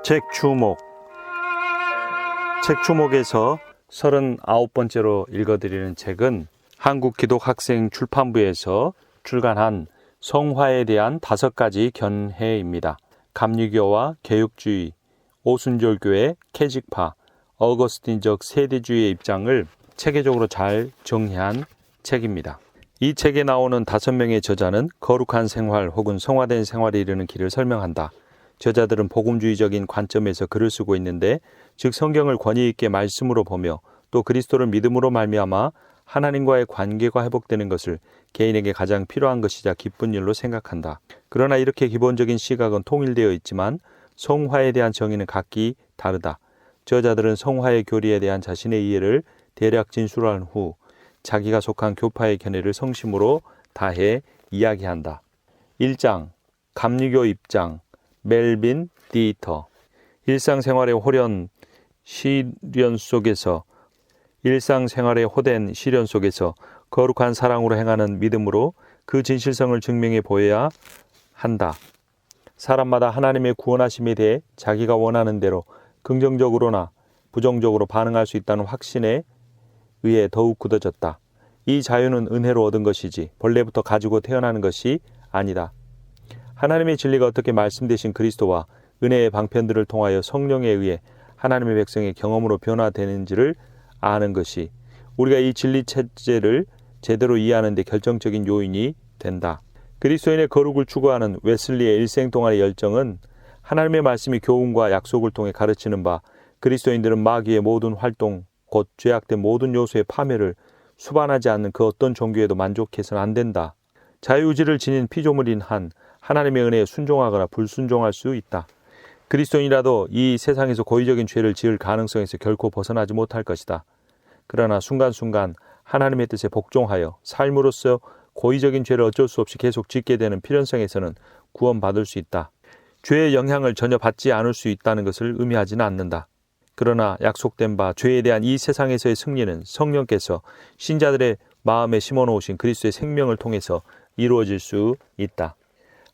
책 추목. 책 추목에서 39번째로 읽어드리는 책은 한국기독학생출판부에서 출간한 성화에 대한 5가지 견해입니다. 감리교와 개혁주의, 오순절교회, 캐직파, 어거스틴적 세대주의의 입장을 체계적으로 잘 정리한 책입니다. 이 책에 나오는 5명의 저자는 거룩한 생활 혹은 성화된 생활에 이르는 길을 설명한다. 저자들은 복음주의적인 관점에서 글을 쓰고 있는데, 즉 성경을 권위 있게 말씀으로 보며 또 그리스도를 믿음으로 말미암아 하나님과의 관계가 회복되는 것을 개인에게 가장 필요한 것이자 기쁜 일로 생각한다. 그러나 이렇게 기본적인 시각은 통일되어 있지만 성화에 대한 정의는 각기 다르다. 저자들은 성화의 교리에 대한 자신의 이해를 대략 진술한 후 자기가 속한 교파의 견해를 성심으로 다해 이야기한다. 1장 감리교 입장. 멜빈 디터. 일상생활의 호된 시련 속에서 거룩한 사랑으로 행하는 믿음으로 그 진실성을 증명해 보여야 한다. 사람마다 하나님의 구원하심에 대해 자기가 원하는 대로 긍정적으로나 부정적으로 반응할 수 있다는 확신에 의해 더욱 굳어졌다. 이 자유는 은혜로 얻은 것이지 본래부터 가지고 태어나는 것이 아니다. 하나님의 진리가 어떻게 말씀되신 그리스도와 은혜의 방편들을 통하여 성령에 의해 하나님의 백성의 경험으로 변화되는지를 아는 것이 우리가 이 진리 체제를 제대로 이해하는 데 결정적인 요인이 된다. 그리스도인의 거룩을 추구하는 웨슬리의 일생 동안의 열정은 하나님의 말씀이 교훈과 약속을 통해 가르치는 바 그리스도인들은 마귀의 모든 활동, 곧 죄악된 모든 요소의 파멸을 수반하지 않는 그 어떤 종교에도 만족해서는 안 된다. 자유의지를 지닌 피조물인 한 하나님의 은혜에 순종하거나 불순종할 수 있다. 그리스도인이라도 이 세상에서 고의적인 죄를 지을 가능성에서 결코 벗어나지 못할 것이다. 그러나 순간순간 하나님의 뜻에 복종하여 삶으로써 고의적인 죄를 어쩔 수 없이 계속 짓게 되는 필연성에서는 구원받을 수 있다. 죄의 영향을 전혀 받지 않을 수 있다는 것을 의미하지는 않는다. 그러나 약속된 바 죄에 대한 이 세상에서의 승리는 성령께서 신자들의 마음에 심어놓으신 그리스도의 생명을 통해서 이루어질 수 있다.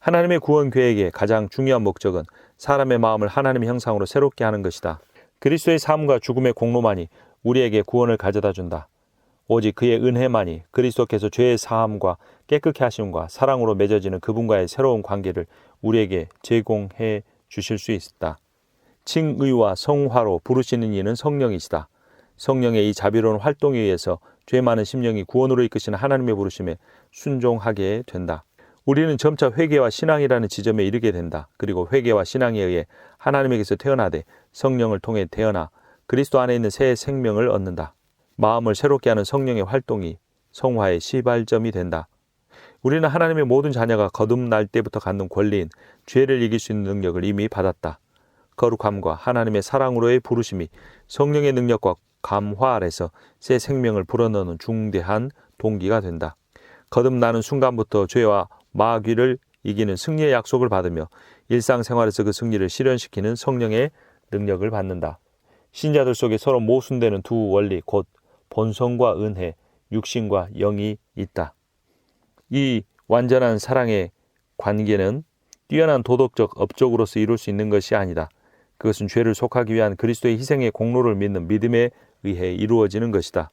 하나님의 구원 계획의 가장 중요한 목적은 사람의 마음을 하나님의 형상으로 새롭게 하는 것이다. 그리스도의 삶과 죽음의 공로만이 우리에게 구원을 가져다 준다. 오직 그의 은혜만이 그리스도께서 죄의 사함과 깨끗게 하심과 사랑으로 맺어지는 그분과의 새로운 관계를 우리에게 제공해 주실 수 있다. 칭의와 성화로 부르시는 이는 성령이시다. 성령의 이 자비로운 활동에 의해서 죄 많은 심령이 구원으로 이끄시는 하나님의 부르심에 순종하게 된다. 우리는 점차 회개와 신앙이라는 지점에 이르게 된다. 그리고 회개와 신앙에 의해 하나님에게서 태어나되 성령을 통해 태어나 그리스도 안에 있는 새 생명을 얻는다. 마음을 새롭게 하는 성령의 활동이 성화의 시발점이 된다. 우리는 하나님의 모든 자녀가 거듭날 때부터 갖는 권리인 죄를 이길 수 있는 능력을 이미 받았다. 거룩함과 하나님의 사랑으로의 부르심이 성령의 능력과 감화 아래서 새 생명을 불어넣는 중대한 동기가 된다. 거듭나는 순간부터 죄와 마귀를 이기는 승리의 약속을 받으며 일상생활에서 그 승리를 실현시키는 성령의 능력을 받는다. 신자들 속에 서로 모순되는 두 원리, 곧 본성과 은혜, 육신과 영이 있다. 이 완전한 사랑의 관계는 뛰어난 도덕적 업적으로서 이룰 수 있는 것이 아니다. 그것은 죄를 속하기 위한 그리스도의 희생의 공로를 믿는 믿음에 의해 이루어지는 것이다.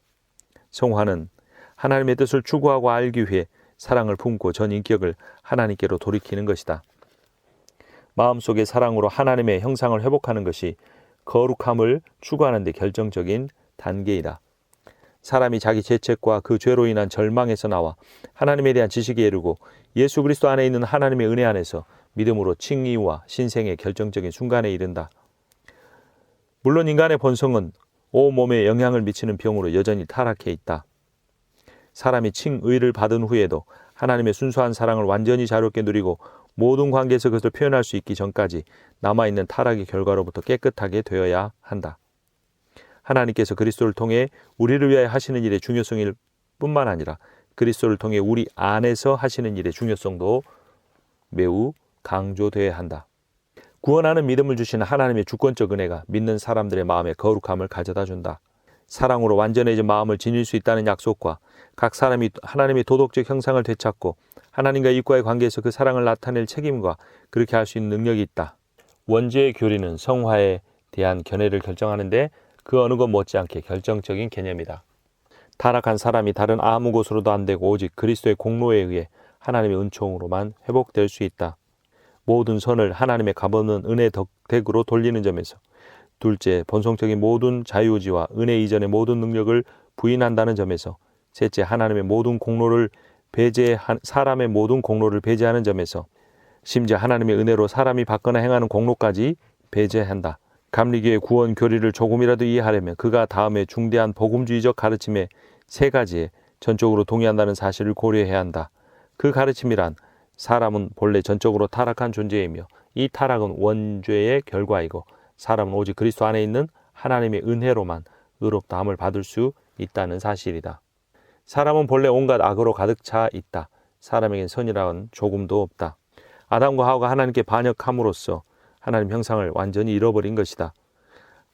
성화는 하나님의 뜻을 추구하고 알기 위해 사랑을 품고 전 인격을 하나님께로 돌이키는 것이다. 마음속의 사랑으로 하나님의 형상을 회복하는 것이 거룩함을 추구하는 데 결정적인 단계이다. 사람이 자기 죄책과 그 죄로 인한 절망에서 나와 하나님에 대한 지식에 이르고 예수 그리스도 안에 있는 하나님의 은혜 안에서 믿음으로 칭의와 신생의 결정적인 순간에 이른다. 물론 인간의 본성은 온몸에 영향을 미치는 병으로 여전히 타락해 있다. 사람이 칭의를 받은 후에도 하나님의 순수한 사랑을 완전히 자유롭게 누리고 모든 관계에서 그것을 표현할 수 있기 전까지 남아있는 타락의 결과로부터 깨끗하게 되어야 한다. 하나님께서 그리스도를 통해 우리를 위하여 하시는 일의 중요성일 뿐만 아니라 그리스도를 통해 우리 안에서 하시는 일의 중요성도 매우 강조되어야 한다. 구원하는 믿음을 주시는 하나님의 주권적 은혜가 믿는 사람들의 마음에 거룩함을 가져다 준다. 사랑으로 완전해진 마음을 지닐 수 있다는 약속과 각 사람이 하나님의 도덕적 형상을 되찾고 하나님과 이과의 관계에서 그 사랑을 나타낼 책임과 그렇게 할 수 있는 능력이 있다. 원죄의 교리는 성화에 대한 견해를 결정하는데 그 어느 것 못지않게 결정적인 개념이다. 타락한 사람이 다른 아무 곳으로도 안 되고 오직 그리스도의 공로에 의해 하나님의 은총으로만 회복될 수 있다. 모든 선을 하나님의 값없는 은혜 덕택으로 돌리는 점에서, 둘째, 본성적인 모든 자유의지와 은혜 이전의 모든 능력을 부인한다는 점에서, 셋째, 사람의 모든 공로를 배제하는 점에서, 심지어 하나님의 은혜로 사람이 받거나 행하는 공로까지 배제한다. 감리교의 구원 교리를 조금이라도 이해하려면 그가 다음에 중대한 복음주의적 가르침의 세 가지에 전적으로 동의한다는 사실을 고려해야 한다. 그 가르침이란 사람은 본래 전적으로 타락한 존재이며 이 타락은 원죄의 결과이고 사람은 오직 그리스도 안에 있는 하나님의 은혜로만 의롭다함을 받을 수 있다는 사실이다. 사람은 본래 온갖 악으로 가득 차 있다. 사람에겐 선이라는 조금도 없다. 아담과 하와가 하나님께 반역함으로써 하나님 형상을 완전히 잃어버린 것이다.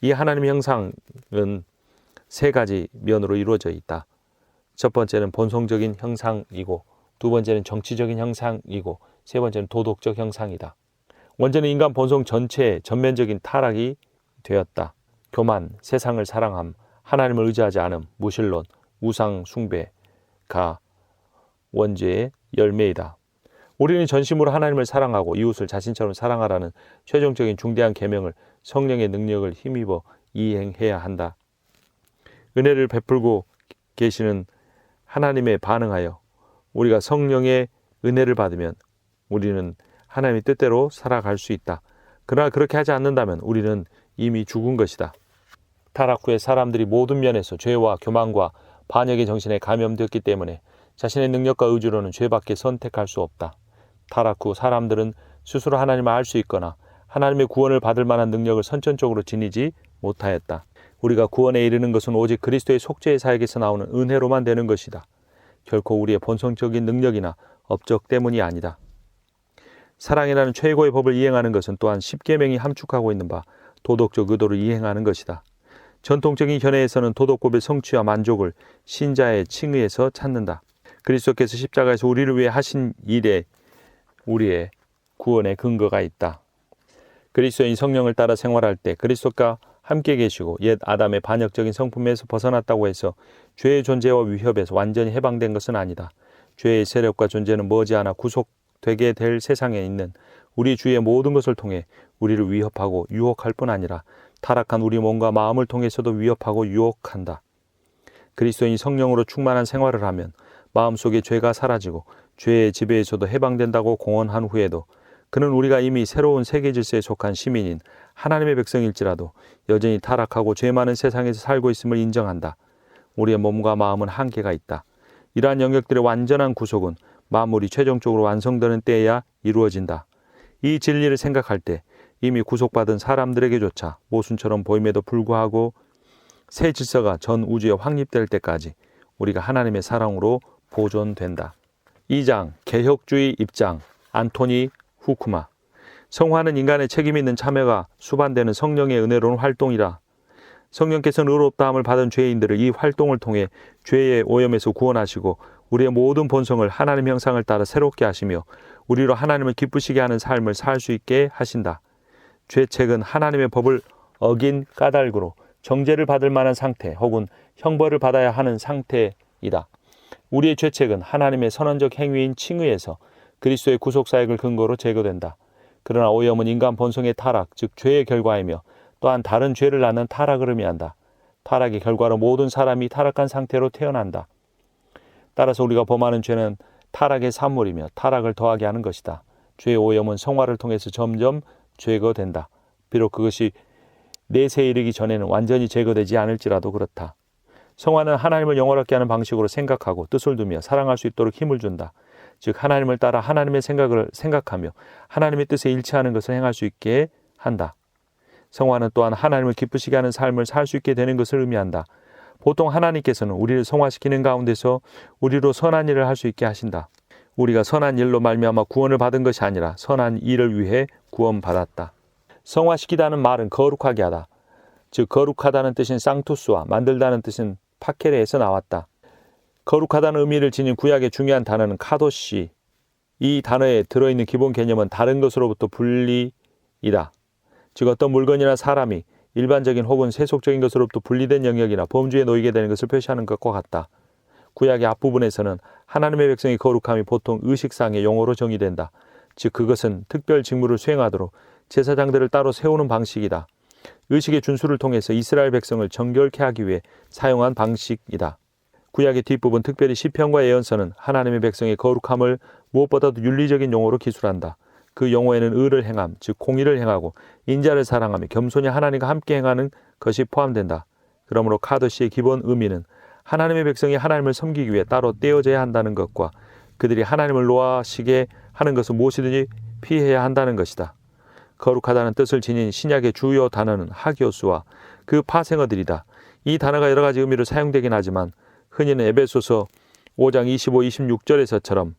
이 하나님 형상은 세 가지 면으로 이루어져 있다. 첫 번째는 본성적인 형상이고, 두 번째는 정치적인 형상이고, 세 번째는 도덕적 형상이다. 원죄는 인간 본성 전체의 전면적인 타락이 되었다. 교만, 세상을 사랑함, 하나님을 의지하지 않음, 무신론, 우상 숭배가 원죄의 열매이다. 우리는 전심으로 하나님을 사랑하고 이웃을 자신처럼 사랑하라는 최종적인 중대한 계명을 성령의 능력을 힘입어 이행해야 한다. 은혜를 베풀고 계시는 하나님에 반응하여 우리가 성령의 은혜를 받으면 우리는 하나님의 뜻대로 살아갈 수 있다. 그러나 그렇게 하지 않는다면 우리는 이미 죽은 것이다. 타락 후에 사람들이 모든 면에서 죄와 교만과 반역의 정신에 감염되었기 때문에 자신의 능력과 의지로는 죄밖에 선택할 수 없다. 타락 후 사람들은 스스로 하나님을 알 수 있거나 하나님의 구원을 받을 만한 능력을 선천적으로 지니지 못하였다. 우리가 구원에 이르는 것은 오직 그리스도의 속죄의 사역에서 나오는 은혜로만 되는 것이다. 결코 우리의 본성적인 능력이나 업적 때문이 아니다. 사랑이라는 최고의 법을 이행하는 것은 또한 십계명이 함축하고 있는 바 도덕적 의도를 이행하는 것이다. 전통적인 견해에서는 도덕법의 성취와 만족을 신자의 칭의에서 찾는다. 그리스도께서 십자가에서 우리를 위해 하신 일에 우리의 구원의 근거가 있다. 그리스도인 성령을 따라 생활할 때 그리스도가 함께 계시고 옛 아담의 반역적인 성품에서 벗어났다고 해서 죄의 존재와 위협에서 완전히 해방된 것은 아니다. 죄의 세력과 존재는 머지않아 구속되게 될 세상에 있는 우리 주위의 모든 것을 통해 우리를 위협하고 유혹할 뿐 아니라 타락한 우리 몸과 마음을 통해서도 위협하고 유혹한다. 그리스도인이 성령으로 충만한 생활을 하면 마음속에 죄가 사라지고 죄의 지배에서도 해방된다고 공언한 후에도 그는 우리가 이미 새로운 세계 질서에 속한 시민인 하나님의 백성일지라도 여전히 타락하고 죄 많은 세상에서 살고 있음을 인정한다. 우리의 몸과 마음은 한계가 있다. 이러한 영역들의 완전한 구속은 만물이 최종적으로 완성되는 때에야 이루어진다. 이 진리를 생각할 때 이미 구속받은 사람들에게조차 모순처럼 보임에도 불구하고 새 질서가 전 우주에 확립될 때까지 우리가 하나님의 사랑으로 보존된다. 2장 개혁주의 입장 안토니 후쿠마. 성화는 인간의 책임 있는 참여가 수반되는 성령의 은혜로운 활동이라. 성령께서는 의롭다함을 받은 죄인들을 이 활동을 통해 죄의 오염에서 구원하시고 우리의 모든 본성을 하나님 형상을 따라 새롭게 하시며 우리로 하나님을 기쁘시게 하는 삶을 살 수 있게 하신다. 죄책은 하나님의 법을 어긴 까닭으로 정죄를 받을 만한 상태 혹은 형벌을 받아야 하는 상태이다. 우리의 죄책은 하나님의 선언적 행위인 칭의에서 그리스도의 구속사역을 근거로 제거된다. 그러나 오염은 인간 본성의 타락, 즉 죄의 결과이며 또한 다른 죄를 낳는 타락을 의미한다. 타락의 결과로 모든 사람이 타락한 상태로 태어난다. 따라서 우리가 범하는 죄는 타락의 산물이며 타락을 더하게 하는 것이다. 죄의 오염은 성화를 통해서 점점 제거된다. 비록 그것이 내세에 이르기 전에는 완전히 제거되지 않을지라도 그렇다. 성화는 하나님을 영원하게 하는 방식으로 생각하고 뜻을 두며 사랑할 수 있도록 힘을 준다. 즉 하나님을 따라 하나님의 생각을 생각하며 하나님의 뜻에 일치하는 것을 행할 수 있게 한다. 성화는 또한 하나님을 기쁘시게 하는 삶을 살 수 있게 되는 것을 의미한다. 보통 하나님께서는 우리를 성화시키는 가운데서 우리로 선한 일을 할 수 있게 하신다. 우리가 선한 일로 말미암아 구원을 받은 것이 아니라 선한 일을 위해 구원받았다. 성화시키다는 말은 거룩하게 하다. 즉 거룩하다는 뜻인 쌍투스와 만들다는 뜻인 파케레에서 나왔다. 거룩하다는 의미를 지닌 구약의 중요한 단어는 카도시. 이 단어에 들어있는 기본 개념은 다른 것으로부터 분리이다. 즉 어떤 물건이나 사람이 일반적인 혹은 세속적인 것으로부터 분리된 영역이나 범주에 놓이게 되는 것을 표시하는 것과 같다. 구약의 앞부분에서는 하나님의 백성의 거룩함이 보통 의식상의 용어로 정의된다. 즉 그것은 특별 직무를 수행하도록 제사장들을 따로 세우는 방식이다. 의식의 준수를 통해서 이스라엘 백성을 정결케 하기 위해 사용한 방식이다. 구약의 뒷부분 특별히 시편과 예언서는 하나님의 백성의 거룩함을 무엇보다도 윤리적인 용어로 기술한다. 그 용어에는 의를 행함, 즉 공의를 행하고 인자를 사랑하며 겸손히 하나님과 함께 행하는 것이 포함된다. 그러므로 카도시의 기본 의미는 하나님의 백성이 하나님을 섬기기 위해 따로 떼어져야 한다는 것과 그들이 하나님을 노하시게 하는 것을 무엇이든지 피해야 한다는 것이다. 거룩하다는 뜻을 지닌 신약의 주요 단어는 하기오스와 그 파생어들이다. 이 단어가 여러 가지 의미로 사용되긴 하지만 흔히는 에베소서 5장 25, 26절에서처럼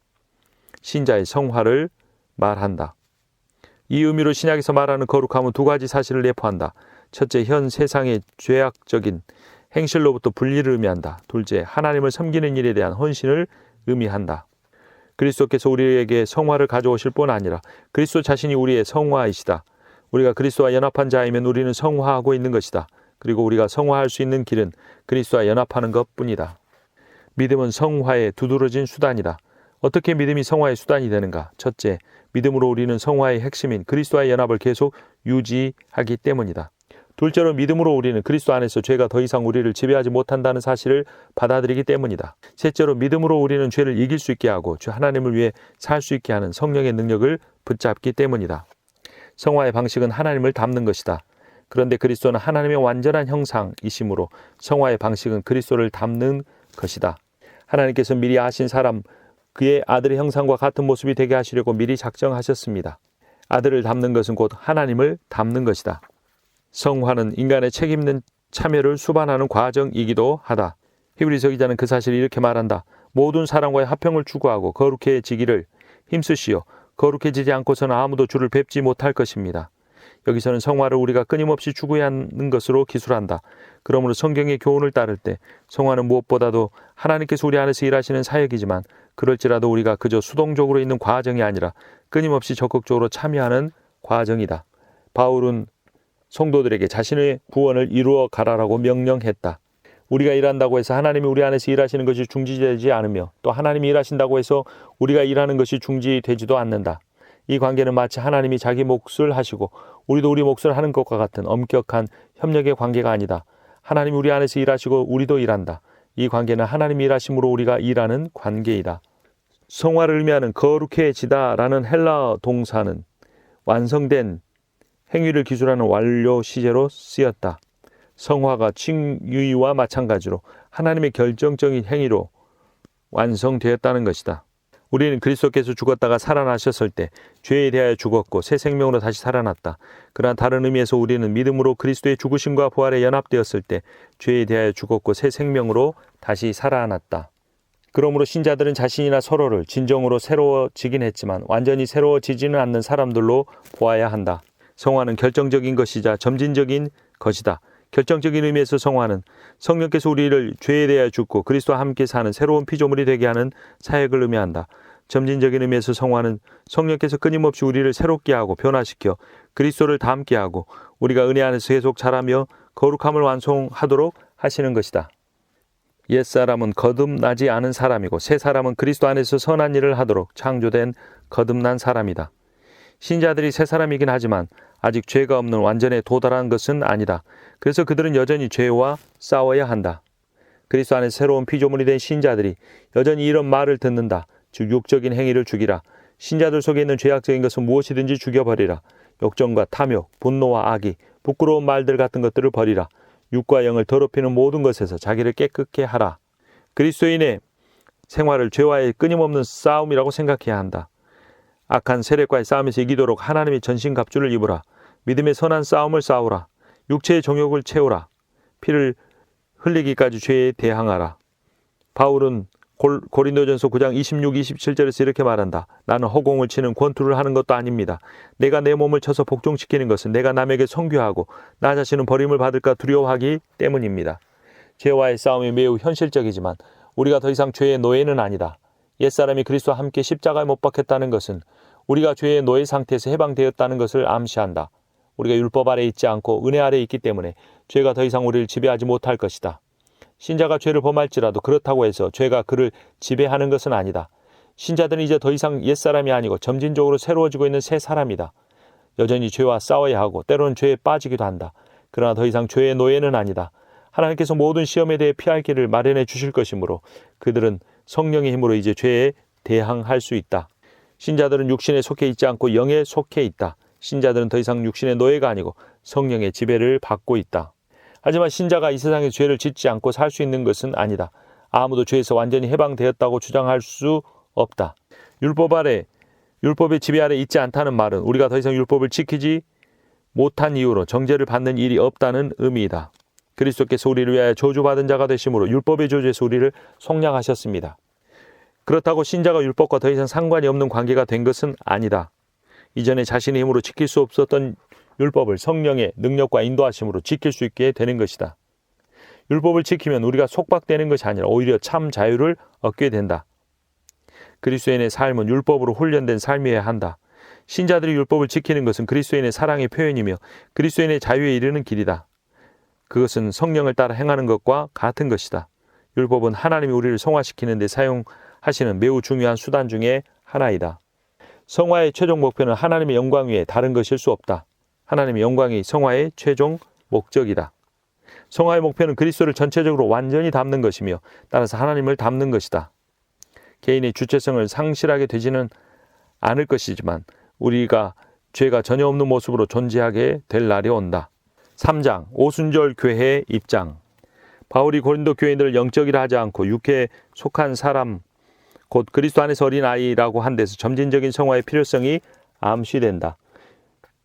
신자의 성화를 말한다. 이 의미로 신약에서 말하는 거룩함은 두 가지 사실을 내포한다. 첫째, 현 세상의 죄악적인 행실로부터 분리를 의미한다. 둘째, 하나님을 섬기는 일에 대한 헌신을 의미한다. 그리스도께서 우리에게 성화를 가져오실 뿐 아니라 그리스도 자신이 우리의 성화이시다. 우리가 그리스도와 연합한 자이면 우리는 성화하고 있는 것이다. 그리고 우리가 성화할 수 있는 길은 그리스도와 연합하는 것뿐이다. 믿음은 성화의 두드러진 수단이다. 어떻게 믿음이 성화의 수단이 되는가? 첫째, 믿음으로 우리는 성화의 핵심인 그리스도와의 연합을 계속 유지하기 때문이다. 둘째로 믿음으로 우리는 그리스도 안에서 죄가 더 이상 우리를 지배하지 못한다는 사실을 받아들이기 때문이다. 셋째로 믿음으로 우리는 죄를 이길 수 있게 하고 주 하나님을 위해 살 수 있게 하는 성령의 능력을 붙잡기 때문이다. 성화의 방식은 하나님을 닮는 것이다. 그런데 그리스도는 하나님의 완전한 형상이시므로 성화의 방식은 그리스도를 닮는 것이다. 하나님께서 미리 아신 사람, 그의 아들의 형상과 같은 모습이 되게 하시려고 미리 작정하셨습니다. 아들을 닮는 것은 곧 하나님을 닮는 것이다. 성화는 인간의 책임있는 참여를 수반하는 과정이기도 하다. 히브리서 기자는 그 사실을 이렇게 말한다. 모든 사람과의 화평을 추구하고 거룩해지기를 힘쓰시오. 거룩해지지 않고서는 아무도 주를 뵙지 못할 것입니다. 여기서는 성화를 우리가 끊임없이 추구해야 하는 것으로 기술한다. 그러므로 성경의 교훈을 따를 때 성화는 무엇보다도 하나님께서 우리 안에서 일하시는 사역이지만 그럴지라도 우리가 그저 수동적으로 있는 과정이 아니라 끊임없이 적극적으로 참여하는 과정이다. 바울은 성도들에게 자신의 구원을 이루어 가라라고 명령했다. 우리가 일한다고 해서 하나님이 우리 안에서 일하시는 것이 중지되지 않으며 또 하나님이 일하신다고 해서 우리가 일하는 것이 중지되지도 않는다. 이 관계는 마치 하나님이 자기 몫을 하시고 우리도 우리 몫을 하는 것과 같은 엄격한 협력의 관계가 아니다. 하나님이 우리 안에서 일하시고 우리도 일한다. 이 관계는 하나님이 일하심으로 우리가 일하는 관계이다. 성화를 의미하는 거룩해지다라는 헬라어 동사는 완성된 행위를 기술하는 완료 시제로 쓰였다. 성화가 칭유와 마찬가지로 하나님의 결정적인 행위로 완성되었다는 것이다. 우리는 그리스도께서 죽었다가 살아나셨을 때 죄에 대하여 죽었고 새 생명으로 다시 살아났다. 그러나 다른 의미에서 우리는 믿음으로 그리스도의 죽으심과 부활에 연합되었을 때 죄에 대하여 죽었고 새 생명으로 다시 살아났다. 그러므로 신자들은 자신이나 서로를 진정으로 새로워지긴 했지만 완전히 새로워지지는 않는 사람들로 보아야 한다. 성화는 결정적인 것이자 점진적인 것이다. 결정적인 의미에서 성화는 성령께서 우리를 죄에 대하여 죽고 그리스도와 함께 사는 새로운 피조물이 되게 하는 사역을 의미한다. 점진적인 의미에서 성화는 성령께서 끊임없이 우리를 새롭게 하고 변화시켜 그리스도를 닮게 하고 우리가 은혜 안에서 계속 자라며 거룩함을 완성하도록 하시는 것이다. 옛사람은 거듭나지 않은 사람이고 새 사람은 그리스도 안에서 선한 일을 하도록 창조된 거듭난 사람이다. 신자들이 새 사람이긴 하지만 아직 죄가 없는 완전에 도달한 것은 아니다. 그래서 그들은 여전히 죄와 싸워야 한다. 그리스도 안에서 새로운 피조물이 된 신자들이 여전히 이런 말을 듣는다. 즉 육적인 행위를 죽이라. 신자들 속에 있는 죄악적인 것은 무엇이든지 죽여버리라. 욕정과 탐욕, 분노와 악의, 부끄러운 말들 같은 것들을 버리라. 육과 영을 더럽히는 모든 것에서 자기를 깨끗게 하라. 그리스도인의 생활을 죄와의 끊임없는 싸움이라고 생각해야 한다. 악한 세력과의 싸움에서 이기도록 하나님의 전신갑주를 입으라. 믿음의 선한 싸움을 싸우라. 육체의 정욕을 채우라. 피를 흘리기까지 죄에 대항하라. 바울은 고린도전서 9장 26, 27절에서 이렇게 말한다. 나는 허공을 치는 권투를 하는 것도 아닙니다. 내가 내 몸을 쳐서 복종시키는 것은 내가 남에게 선교하고 나 자신은 버림을 받을까 두려워하기 때문입니다. 죄와의 싸움이 매우 현실적이지만 우리가 더 이상 죄의 노예는 아니다. 옛사람이 그리스도와 함께 십자가에 못 박혔다는 것은 우리가 죄의 노예 상태에서 해방되었다는 것을 암시한다. 우리가 율법 아래 있지 않고 은혜 아래 있기 때문에 죄가 더 이상 우리를 지배하지 못할 것이다. 신자가 죄를 범할지라도 그렇다고 해서 죄가 그를 지배하는 것은 아니다. 신자들은 이제 더 이상 옛사람이 아니고 점진적으로 새로워지고 있는 새 사람이다. 여전히 죄와 싸워야 하고 때로는 죄에 빠지기도 한다. 그러나 더 이상 죄의 노예는 아니다. 하나님께서 모든 시험에 대해 피할 길을 마련해 주실 것이므로 그들은 성령의 힘으로 이제 죄에 대항할 수 있다. 신자들은 육신에 속해 있지 않고 영에 속해 있다. 신자들은 더 이상 육신의 노예가 아니고 성령의 지배를 받고 있다. 하지만 신자가 이 세상에 죄를 짓지 않고 살 수 있는 것은 아니다. 아무도 죄에서 완전히 해방되었다고 주장할 수 없다. 율법의 지배 아래 있지 않다는 말은 우리가 더 이상 율법을 지키지 못한 이유로 정죄를 받는 일이 없다는 의미이다. 그리스도께서 우리를 위하여 저주받은 자가 되심으로 율법의 저주에서 우리를 속량하셨습니다. 그렇다고 신자가 율법과 더 이상 상관이 없는 관계가 된 것은 아니다. 이전에 자신의 힘으로 지킬 수 없었던 율법을 성령의 능력과 인도하심으로 지킬 수 있게 되는 것이다. 율법을 지키면 우리가 속박되는 것이 아니라 오히려 참 자유를 얻게 된다. 그리스도인의 삶은 율법으로 훈련된 삶이어야 한다. 신자들이 율법을 지키는 것은 그리스도인의 사랑의 표현이며 그리스도인의 자유에 이르는 길이다. 그것은 성령을 따라 행하는 것과 같은 것이다. 율법은 하나님이 우리를 성화시키는 데 사용하시는 매우 중요한 수단 중에 하나이다. 성화의 최종 목표는 하나님의 영광 외에 다른 것일 수 없다. 하나님의 영광이 성화의 최종 목적이다. 성화의 목표는 그리스도를 전체적으로 완전히 담는 것이며 따라서 하나님을 담는 것이다. 개인의 주체성을 상실하게 되지는 않을 것이지만 우리가 죄가 전혀 없는 모습으로 존재하게 될 날이 온다. 3장 오순절 교회의 입장. 바울이 고린도 교인들을 영적이라 하지 않고 육체에 속한 사람 곧 그리스도 안에서 어린 아이라고 한 데서 점진적인 성화의 필요성이 암시된다.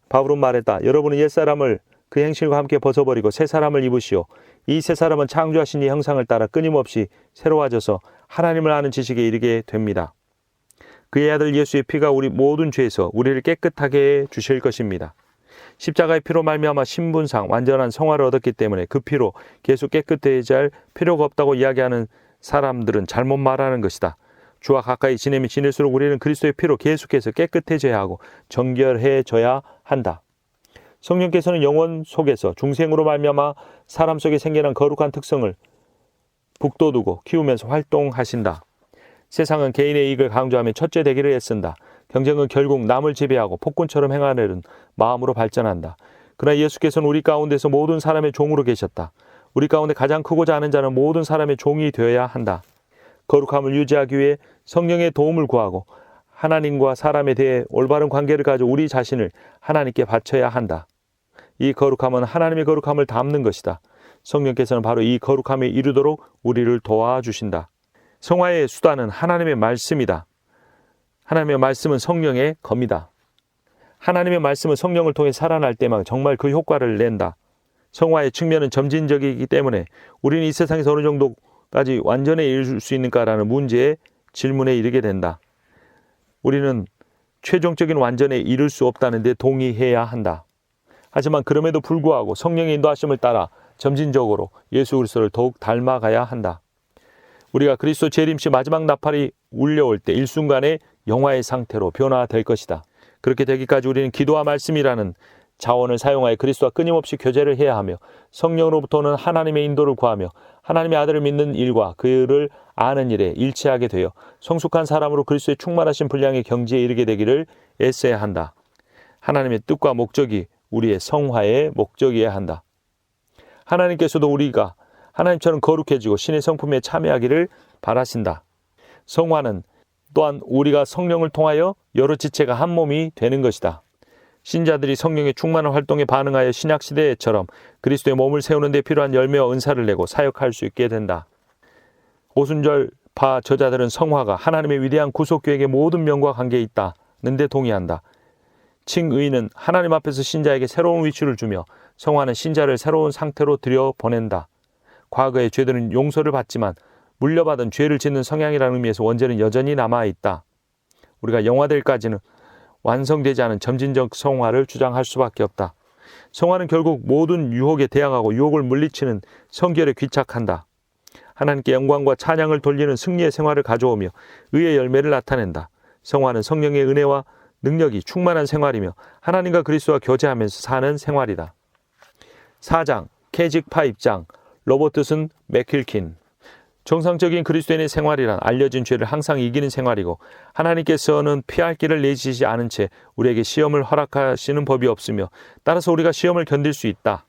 바울은 말했다. 여러분은 옛사람을 그 행실과 함께 벗어버리고 새 사람을 입으시오. 이 새 사람은 창조하신 이 형상을 따라 끊임없이 새로워져서 하나님을 아는 지식에 이르게 됩니다. 그의 아들 예수의 피가 우리 모든 죄에서 우리를 깨끗하게 해 주실 것입니다. 십자가의 피로 말미암아 신분상 완전한 성화를 얻었기 때문에 그 피로 계속 깨끗해져야 할 필요가 없다고 이야기하는 사람들은 잘못 말하는 것이다. 주와 가까이 지내면 지낼수록 우리는 그리스도의 피로 계속해서 깨끗해져야 하고 정결해져야 한다. 성령께서는 영혼 속에서 중생으로 말미암아 사람 속에 생겨난 거룩한 특성을 북돋우고 키우면서 활동하신다. 세상은 개인의 이익을 강조하며 첫째 되기를 애쓴다. 경쟁은 결국 남을 지배하고 폭군처럼 행하려는 마음으로 발전한다. 그러나 예수께서는 우리 가운데서 모든 사람의 종으로 계셨다. 우리 가운데 가장 크고자 하는 자는 모든 사람의 종이 되어야 한다. 거룩함을 유지하기 위해 성령의 도움을 구하고 하나님과 사람에 대해 올바른 관계를 가져 우리 자신을 하나님께 바쳐야 한다. 이 거룩함은 하나님의 거룩함을 담는 것이다. 성령께서는 바로 이 거룩함에 이르도록 우리를 도와주신다. 성화의 수단은 하나님의 말씀이다. 하나님의 말씀은 성령의 검이다. 하나님의 말씀은 성령을 통해 살아날 때만 정말 그 효과를 낸다. 성화의 측면은 점진적이기 때문에 우리는 이 세상에서 어느 정도까지 완전해 이룰 수 있는가라는 문제의 질문에 이르게 된다. 우리는 최종적인 완전에 이를 수 없다는 데 동의해야 한다. 하지만 그럼에도 불구하고 성령의 인도하심을 따라 점진적으로 예수 그리스도를 더욱 닮아가야 한다. 우리가 그리스도 재림시 마지막 나팔이 울려올 때 일순간에 영화의 상태로 변화될 것이다. 그렇게 되기까지 우리는 기도와 말씀이라는 자원을 사용하여 그리스도와 끊임없이 교제를 해야 하며 성령으로부터는 하나님의 인도를 구하며 하나님의 아들을 믿는 일과 그를 아는 일에 일치하게 되어 성숙한 사람으로 그리스도의 충만하신 분량의 경지에 이르게 되기를 애써야 한다. 하나님의 뜻과 목적이 우리의 성화의 목적이어야 한다. 하나님께서도 우리가 하나님처럼 거룩해지고 신의 성품에 참여하기를 바라신다. 성화는 또한 우리가 성령을 통하여 여러 지체가 한 몸이 되는 것이다. 신자들이 성령의 충만한 활동에 반응하여 신약시대처럼 그리스도의 몸을 세우는 데 필요한 열매와 은사를 내고 사역할 수 있게 된다. 오순절파 저자들은 성화가 하나님의 위대한 구속계획의 모든 면과 관계에 있다는 데 동의한다. 칭의는 하나님 앞에서 신자에게 새로운 위치를 주며 성화는 신자를 새로운 상태로 들여보낸다. 과거의 죄들은 용서를 받지만 물려받은 죄를 짓는 성향이라는 의미에서 원죄는 여전히 남아있다. 우리가 영화될까지는 완성되지 않은 점진적 성화를 주장할 수밖에 없다. 성화는 결국 모든 유혹에 대항하고 유혹을 물리치는 성결에 귀착한다. 하나님께 영광과 찬양을 돌리는 승리의 생활을 가져오며 의의 열매를 나타낸다. 성화는 성령의 은혜와 능력이 충만한 생활이며 하나님과 그리스도와 교제하면서 사는 생활이다. 4장 캐직파 입장 로버트슨 맥킬킨. 정상적인 그리스도인의 생활이란 알려진 죄를 항상 이기는 생활이고 하나님께서는 피할 길을 내시지 않은 채 우리에게 시험을 허락하시는 법이 없으며 따라서 우리가 시험을 견딜 수 있다.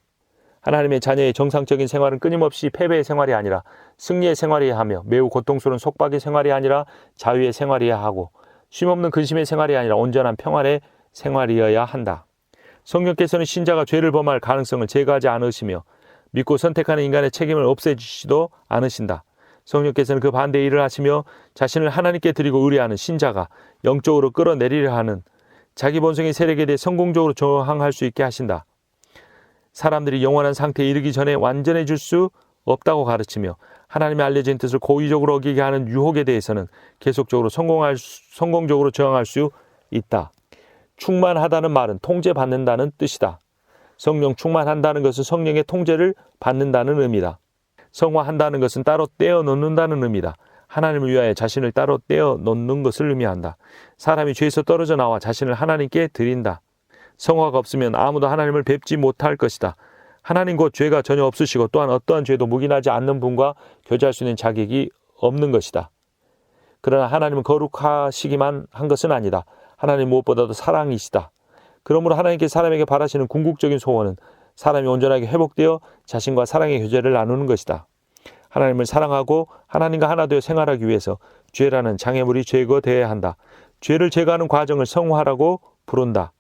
하나님의 자녀의 정상적인 생활은 끊임없이 패배의 생활이 아니라 승리의 생활이어야 하며 매우 고통스러운 속박의 생활이 아니라 자유의 생활이어야 하고 쉼없는 근심의 생활이 아니라 온전한 평안의 생활이어야 한다. 성령께서는 신자가 죄를 범할 가능성을 제거하지 않으시며 믿고 선택하는 인간의 책임을 없애주시지도 않으신다. 성령께서는 그 반대의 일을 하시며 자신을 하나님께 드리고 의뢰하는 신자가 영적으로 끌어내리려 하는 자기 본성의 세력에 대해 성공적으로 저항할 수 있게 하신다. 사람들이 영원한 상태에 이르기 전에 완전해질 수 없다고 가르치며 하나님의 알려진 뜻을 고의적으로 어기게 하는 유혹에 대해서는 계속적으로 성공적으로 저항할 수 있다. 충만하다는 말은 통제받는다는 뜻이다. 성령 충만한다는 것은 성령의 통제를 받는다는 의미다. 성화한다는 것은 따로 떼어 놓는다는 의미다. 하나님을 위하여 자신을 따로 떼어 놓는 것을 의미한다. 사람이 죄에서 떨어져 나와 자신을 하나님께 드린다. 성화가 없으면 아무도 하나님을 뵙지 못할 것이다. 하나님 곧 죄가 전혀 없으시고 또한 어떠한 죄도 묵인하지 않는 분과 교제할 수 있는 자격이 없는 것이다. 그러나 하나님은 거룩하시기만 한 것은 아니다. 하나님 무엇보다도 사랑이시다. 그러므로 하나님께 사람에게 바라시는 궁극적인 소원은 사람이 온전하게 회복되어 자신과 사랑의 교제를 나누는 것이다. 하나님을 사랑하고 하나님과 하나 되어 생활하기 위해서 죄라는 장애물이 제거되어야 한다. 죄를 제거하는 과정을 성화라고 부른다.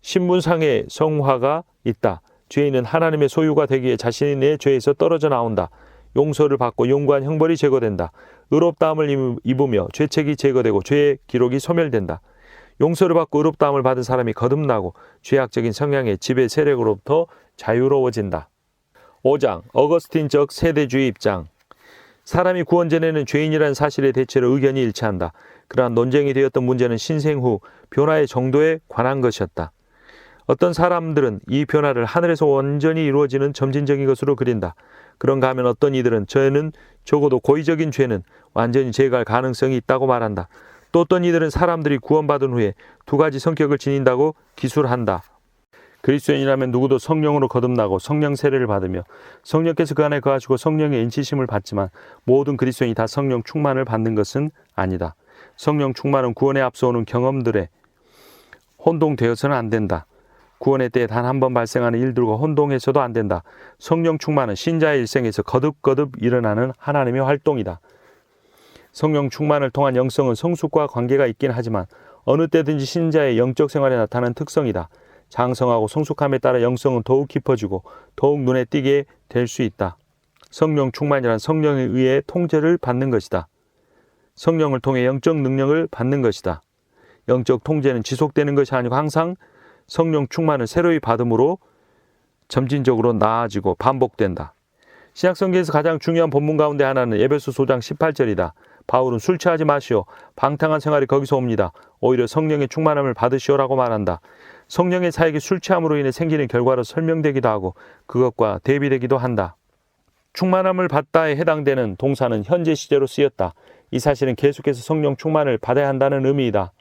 신분상의 성화가 있다. 죄인은 하나님의 소유가 되기 위해 자신의 죄에서 떨어져 나온다. 용서를 받고 용구한 형벌이 제거된다. 의롭다함을 입으며 죄책이 제거되고 죄의 기록이 소멸된다. 용서를 받고 의롭다함을 받은 사람이 거듭나고 죄악적인 성향의 지배 세력으로부터 자유로워진다. 5장 어거스틴적 세대주의 입장. 사람이 구원 전에는 죄인이라는 사실에 대체로 의견이 일치한다. 그러한 논쟁이 되었던 문제는 신생 후 변화의 정도에 관한 것이었다. 어떤 사람들은 이 변화를 하늘에서 완전히 이루어지는 점진적인 것으로 그린다. 그런가 하면 어떤 이들은 저는 적어도 고의적인 죄는 완전히 제거할 가능성이 있다고 말한다. 또 어떤 이들은 사람들이 구원받은 후에 두 가지 성격을 지닌다고 기술한다. 그리스도인이라면 누구도 성령으로 거듭나고 성령 세례를 받으며 성령께서 그 안에 거하시고 성령의 인치심을 받지만 모든 그리스도인이 다 성령 충만을 받는 것은 아니다. 성령 충만은 구원에 앞서오는 경험들에 혼동되어서는 안 된다. 구원의 때에 단 한 번 발생하는 일들과 혼동해서도 안 된다. 성령 충만은 신자의 일생에서 거듭거듭 일어나는 하나님의 활동이다. 성령 충만을 통한 영성은 성숙과 관계가 있긴 하지만 어느 때든지 신자의 영적 생활에 나타나는 특성이다. 장성하고 성숙함에 따라 영성은 더욱 깊어지고 더욱 눈에 띄게 될 수 있다. 성령 충만이란 성령에 의해 통제를 받는 것이다. 성령을 통해 영적 능력을 받는 것이다. 영적 통제는 지속되는 것이 아니고 항상 성령 충만을 새로이 받음으로 점진적으로 나아지고 반복된다. 신약성경에서 가장 중요한 본문 가운데 하나는 에베소서 5장 18절이다. 바울은 술 취하지 마시오. 방탕한 생활이 거기서 옵니다. 오히려 성령의 충만함을 받으시오라고 말한다. 성령의 사역이 술 취함으로 인해 생기는 결과로 설명되기도 하고 그것과 대비되기도 한다. 충만함을 받다에 해당되는 동사는 현재 시제로 쓰였다. 이 사실은 계속해서 성령 충만을 받아야 한다는 의미이다.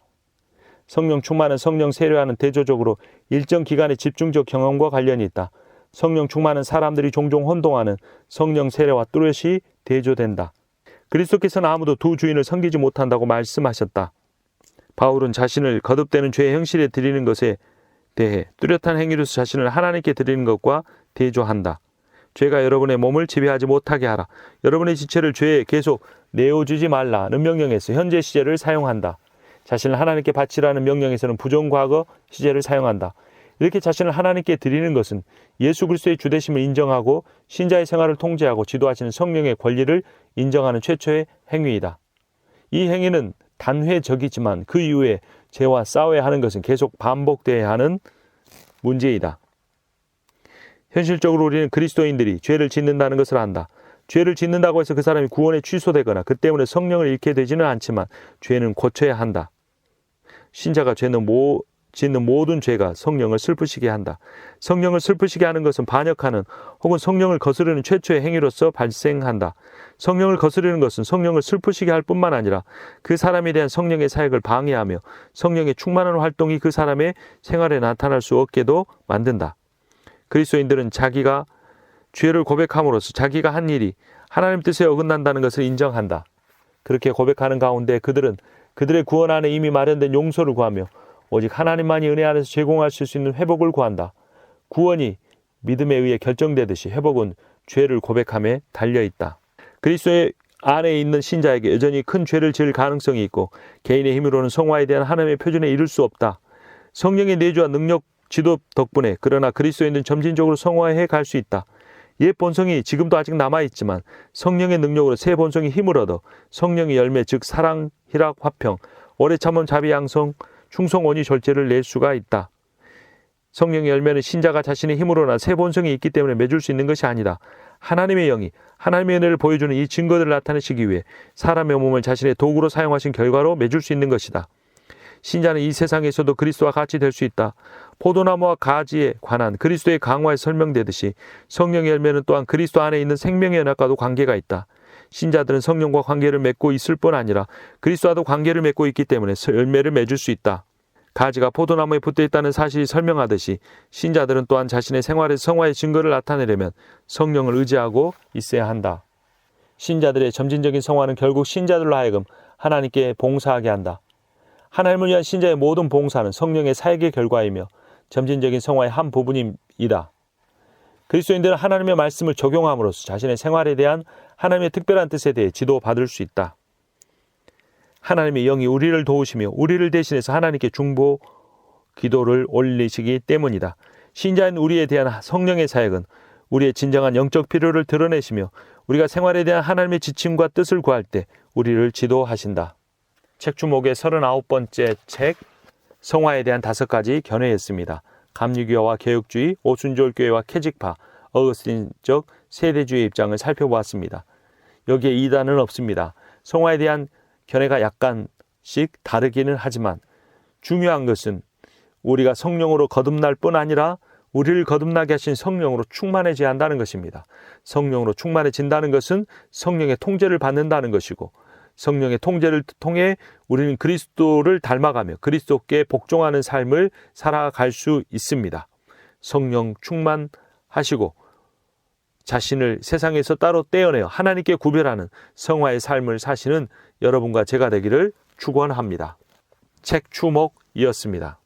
성령 충만은 성령 세례와는 대조적으로 일정 기간의 집중적 경험과 관련이 있다. 성령 충만은 사람들이 종종 혼동하는 성령 세례와 뚜렷이 대조된다. 그리스도께서는 아무도 두 주인을 섬기지 못한다고 말씀하셨다. 바울은 자신을 거듭되는 죄의 형실에 드리는 것에 대해 뚜렷한 행위로서 자신을 하나님께 드리는 것과 대조한다. 죄가 여러분의 몸을 지배하지 못하게 하라. 여러분의 지체를 죄에 계속 내어주지 말라는 명령에서 현재 시제를 사용한다. 자신을 하나님께 바치라는 명령에서는 부정과거 시제를 사용한다. 이렇게 자신을 하나님께 드리는 것은 예수 그리스도의 주되심을 인정하고 신자의 생활을 통제하고 지도하시는 성령의 권리를 인정하는 최초의 행위이다. 이 행위는 단회적이지만 그 이후에 죄와 싸워야 하는 것은 계속 반복되어야 하는 문제이다. 현실적으로 우리는 그리스도인들이 죄를 짓는다는 것을 안다. 죄를 짓는다고 해서 그 사람이 구원에 취소되거나 그 때문에 성령을 잃게 되지는 않지만 죄는 고쳐야 한다. 신자가 짓는 모든 죄가 성령을 슬프시게 한다. 성령을 슬프시게 하는 것은 반역하는 혹은 성령을 거스르는 최초의 행위로서 발생한다. 성령을 거스르는 것은 성령을 슬프시게 할 뿐만 아니라 그 사람에 대한 성령의 사역을 방해하며 성령의 충만한 활동이 그 사람의 생활에 나타날 수 없게도 만든다. 그리스도인들은 자기가 죄를 고백함으로써 자기가 한 일이 하나님 뜻에 어긋난다는 것을 인정한다. 그렇게 고백하는 가운데 그들은 그들의 구원 안에 이미 마련된 용서를 구하며 오직 하나님만이 은혜 안에서 제공하실 수 있는 회복을 구한다. 구원이 믿음에 의해 결정되듯이 회복은 죄를 고백함에 달려있다. 그리스도의 안에 있는 신자에게 여전히 큰 죄를 지을 가능성이 있고 개인의 힘으로는 성화에 대한 하나님의 표준에 이를 수 없다. 성령의 내주와 능력 지도 덕분에 그러나 그리스도인은 점진적으로 성화해 갈 수 있다. 옛 본성이 지금도 아직 남아있지만 성령의 능력으로 새 본성이 힘을 얻어 성령의 열매 즉 사랑, 희락, 화평, 오래 참음, 자비, 양성, 충성, 온유, 절제를 낼 수가 있다. 성령의 열매는 신자가 자신의 힘으로나 새 본성이 있기 때문에 맺을 수 있는 것이 아니다. 하나님의 영이 하나님의 은혜를 보여주는 이 증거들을 나타내시기 위해 사람의 몸을 자신의 도구로 사용하신 결과로 맺을 수 있는 것이다. 신자는 이 세상에서도 그리스도와 같이 될 수 있다. 포도나무와 가지에 관한 그리스도의 강화에 설명되듯이 성령의 열매는 또한 그리스도 안에 있는 생명의 연합과도 관계가 있다. 신자들은 성령과 관계를 맺고 있을 뿐 아니라 그리스도와도 관계를 맺고 있기 때문에 열매를 맺을 수 있다. 가지가 포도나무에 붙어 있다는 사실이 설명하듯이 신자들은 또한 자신의 생활에서 성화의 증거를 나타내려면 성령을 의지하고 있어야 한다. 신자들의 점진적인 성화는 결국 신자들로 하여금 하나님께 봉사하게 한다. 하나님을 위한 신자의 모든 봉사는 성령의 사역의 결과이며 점진적인 성화의 한 부분이다. 그리스도인들은 하나님의 말씀을 적용함으로써 자신의 생활에 대한 하나님의 특별한 뜻에 대해 지도받을 수 있다. 하나님의 영이 우리를 도우시며 우리를 대신해서 하나님께 중보 기도를 올리시기 때문이다. 신자인 우리에 대한 성령의 사역은 우리의 진정한 영적 필요를 드러내시며 우리가 생활에 대한 하나님의 지침과 뜻을 구할 때 우리를 지도하신다. 책 주목의 39번째 책 성화에 대한 5가지 견해였습니다. 감리교와 개혁주의, 오순절교회와 캐직파, 어거스틴적 세대주의 입장을 살펴보았습니다. 여기에 이단은 없습니다. 성화에 대한 견해가 약간씩 다르기는 하지만 중요한 것은 우리가 성령으로 거듭날 뿐 아니라 우리를 거듭나게 하신 성령으로 충만해져야 한다는 것입니다. 성령으로 충만해진다는 것은 성령의 통제를 받는다는 것이고 성령의 통제를 통해 우리는 그리스도를 닮아가며 그리스도께 복종하는 삶을 살아갈 수 있습니다. 성령 충만하시고 자신을 세상에서 따로 떼어내어 하나님께 구별하는 성화의 삶을 사시는 여러분과 제가 되기를 축원합니다. 책 추목이었습니다.